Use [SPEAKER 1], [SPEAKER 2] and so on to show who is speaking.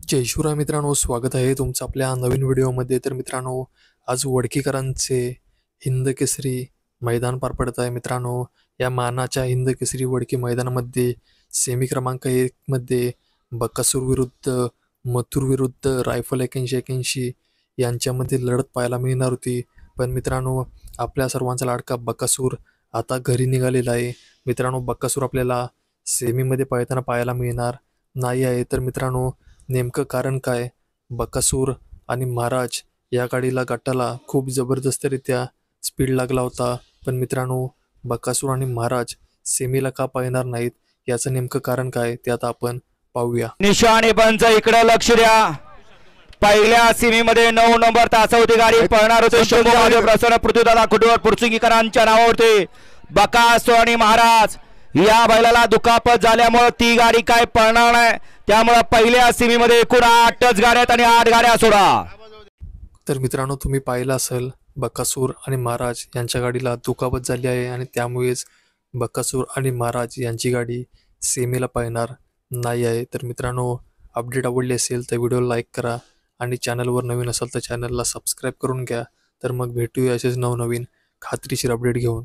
[SPEAKER 1] जय शिवराय मित्रांनो, स्वागत आहे तुमचं आपल्या नवीन व्हिडिओमध्ये. तर मित्रांनो, आज वडकीकरांचे हिंद केसरी मैदान पार पडत आहे. मित्रांनो, या मानाच्या हिंद केसरी वडकी मैदानामध्ये सेमी क्रमांक 1 मध्ये बकासूर विरुद्ध मथुर विरुद्ध रायफल 8181 यांच्यामध्ये लढत पाहायला मिळणार होती. पण मित्रांनो, आपल्या सर्वांचा लाडका बकासूर आता घरी निघालेला आहे. मित्रांनो, बकासूर आपल्याला सेमीमध्ये पळताना पाहायला मिळणार नाही आहे. तर मित्रांनो, नेमकं कारण काय? बकासूर आणि महाराज या गाडीला गटाला खूप जबरदस्तरित्या स्पीड लागला होता. पण मित्रांनो, बकासूर आणि महाराज सेमीला का पाहणार नाहीत, याचं नेमकं कारण काय ते आता आपण पाहूया.
[SPEAKER 2] निशाणी पंच इकडे लक्ष द्या. पहिल्या सीमेमध्ये 9 नंबर तासावरती गाडी पळणार होते. शंभू प्रसन्न पृथ्वीदादा कुटुंब पुरचुंगीकरांच्या नावावरती बकासूर आणि महाराज या बैलाला दुखापत झाल्यामुळे ती गाडी काय पळणार नाही. त्यामुळे पहिल्या सीमेमध्ये एकूण 8च गाड्या आणि 8 गाड्या सोडा.
[SPEAKER 1] तर मित्रांनो, तुम्ही पाहिलं असेल, बकासूर आणि महाराज यांच्या गाडीला दुखापत झाली आहे आणि त्यामुळेच बकासूर आणि महाराज यांची गाडी सेमीला पाहणार नाही आहे. तर मित्रांनो, अपडेट आवडली असेल तर व्हिडिओला लाईक करा आणि चॅनलवर नवीन असाल तर चॅनलला सबस्क्राईब करून घ्या. तर मग भेटूया असेच नवनवीन खात्रीशीर अपडेट घेऊन.